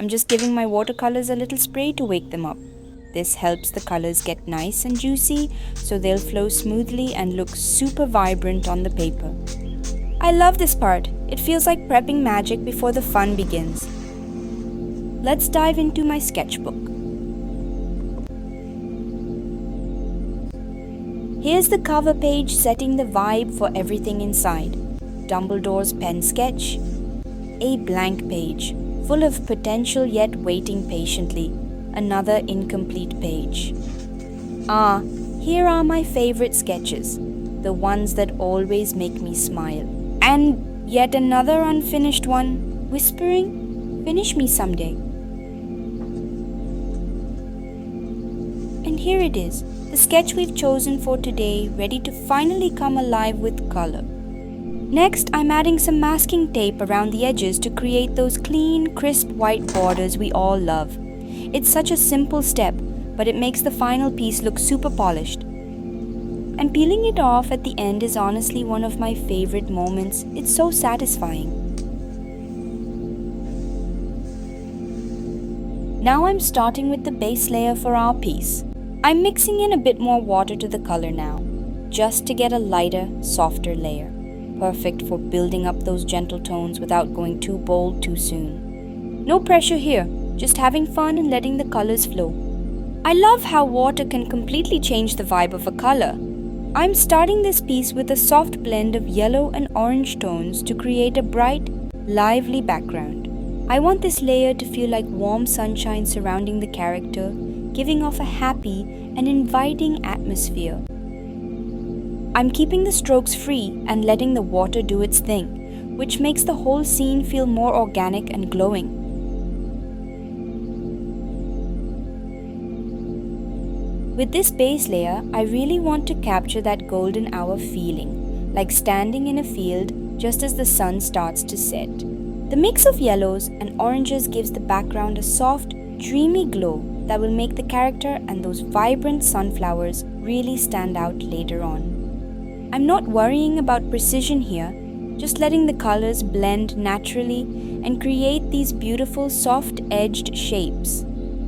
I'm just giving my watercolors a little spray to wake them up. This helps the colors get nice and juicy so they'll flow smoothly and look super vibrant on the paper. I love this part. It feels like prepping magic before the fun begins. Let's dive into my sketchbook. Here's the cover page setting the vibe for everything inside. Dumbledore's pen sketch. A blank page, full of potential yet waiting patiently. Another incomplete page. Here are my favorite sketches. The ones that always make me smile. And yet another unfinished one, whispering, "Finish me someday." And here it is, the sketch we've chosen for today, ready to finally come alive with color. Next, I'm adding some masking tape around the edges to create those clean, crisp white borders we all love. It's such a simple step, but it makes the final piece look super polished. And peeling it off at the end is honestly one of my favorite moments. It's so satisfying. Now I'm starting with the base layer for our piece. I'm mixing in a bit more water to the color now, just to get a lighter, softer layer. Perfect for building up those gentle tones without going too bold too soon. No pressure here, just having fun and letting the colors flow. I love how water can completely change the vibe of a color. I'm starting this piece with a soft blend of yellow and orange tones to create a bright, lively background. I want this layer to feel like warm sunshine surrounding the character, giving off a happy and inviting atmosphere. I'm keeping the strokes free and letting the water do its thing, which makes the whole scene feel more organic and glowing. With this base layer, I really want to capture that golden hour feeling, like standing in a field just as the sun starts to set. The mix of yellows and oranges gives the background a soft, dreamy glow that will make the character and those vibrant sunflowers really stand out later on. I'm not worrying about precision here, just letting the colors blend naturally and create these beautiful soft-edged shapes.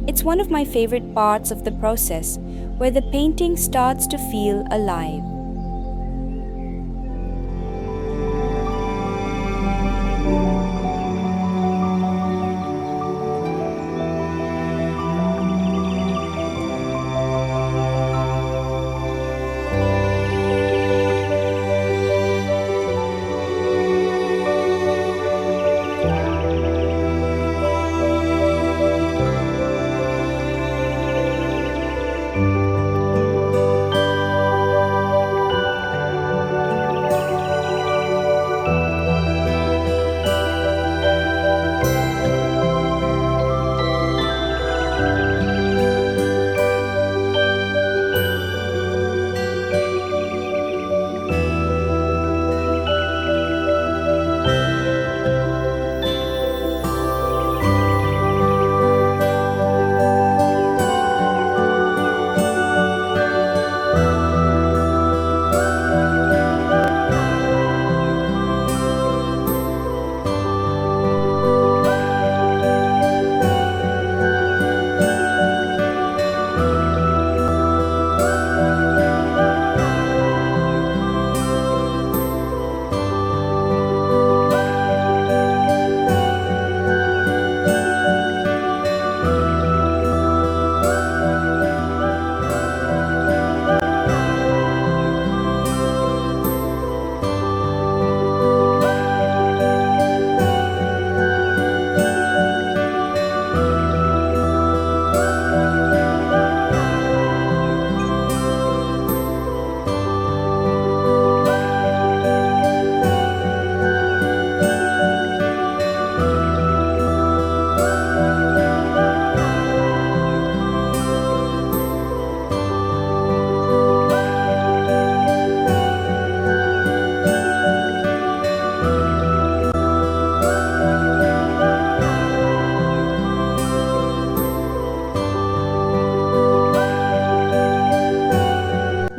It's one of my favorite parts of the process, where the painting starts to feel alive.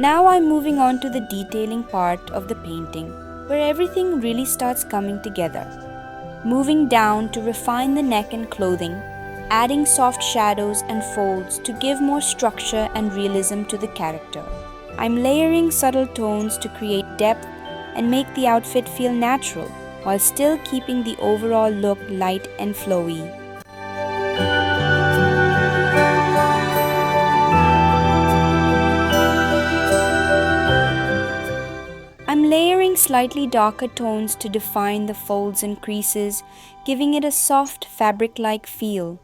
Now I'm moving on to the detailing part of the painting, where everything really starts coming together. Moving down to refine the neck and clothing, adding soft shadows and folds to give more structure and realism to the character. I'm layering subtle tones to create depth and make the outfit feel natural, while still keeping the overall look light and flowy. I'm layering slightly darker tones to define the folds and creases, giving it a soft fabric-like feel.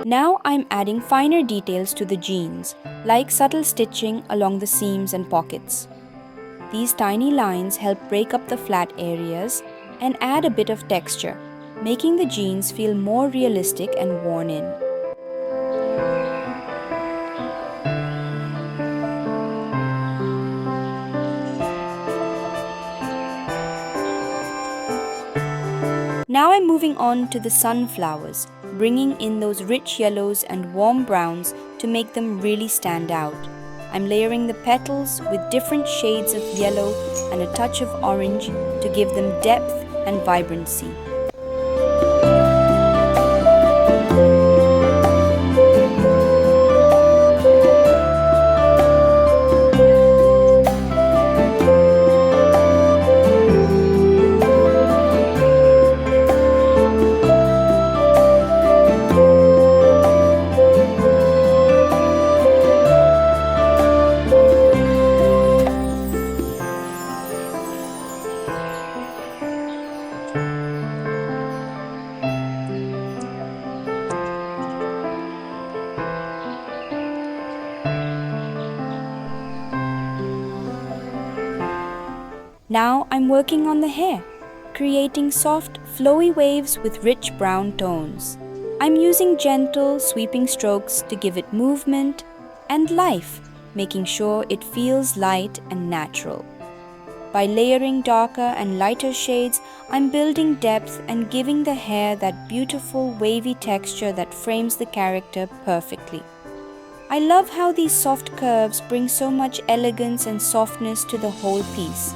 Now I'm adding finer details to the jeans, like subtle stitching along the seams and pockets. These tiny lines help break up the flat areas and add a bit of texture, making the jeans feel more realistic and worn in. Now I'm moving on to the sunflowers, bringing in those rich yellows and warm browns to make them really stand out. I'm layering the petals with different shades of yellow and a touch of orange to give them depth and vibrancy. Now I'm working on the hair, creating soft, flowy waves with rich brown tones. I'm using gentle, sweeping strokes to give it movement and life, making sure it feels light and natural. By layering darker and lighter shades, I'm building depth and giving the hair that beautiful, wavy texture that frames the character perfectly. I love how these soft curves bring so much elegance and softness to the whole piece.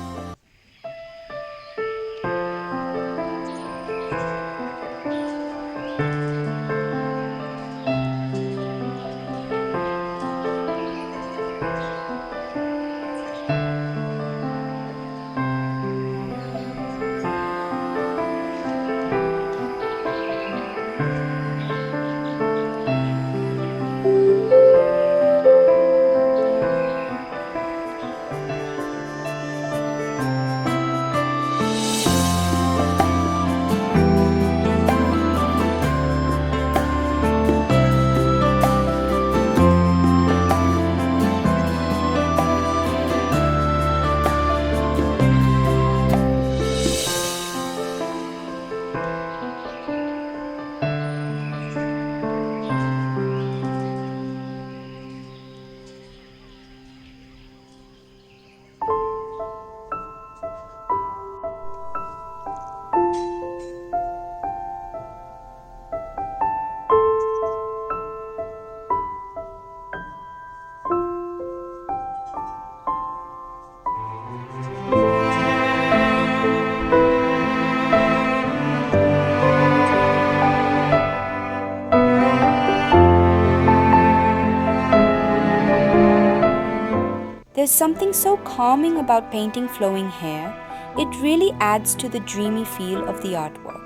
There's something so calming about painting flowing hair. It really adds to the dreamy feel of the artwork.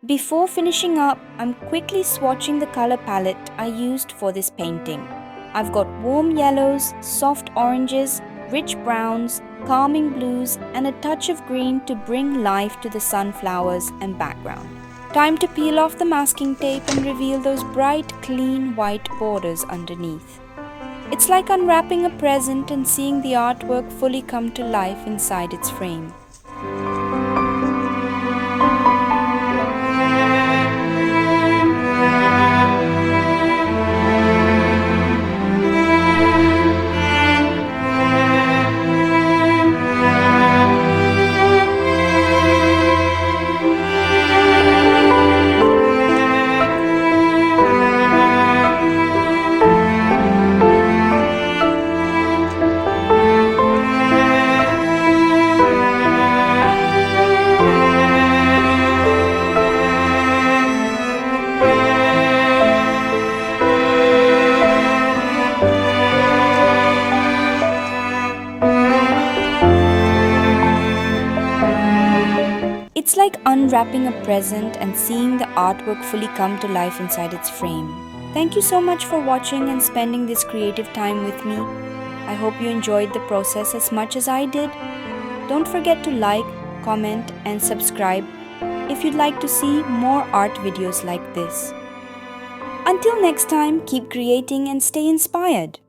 Before finishing up, I'm quickly swatching the color palette I used for this painting. I've got warm yellows, soft oranges, rich browns, calming blues, and a touch of green to bring life to the sunflowers and background. Time to peel off the masking tape and reveal those bright, clean white borders underneath. It's like unwrapping a present and seeing the artwork fully come to life inside its frame. It's like unwrapping a present and seeing the artwork fully come to life inside its frame. Thank you so much for watching and spending this creative time with me. I hope you enjoyed the process as much as I did. Don't forget to like, comment, and subscribe if you'd like to see more art videos like this. Until next time, keep creating and stay inspired.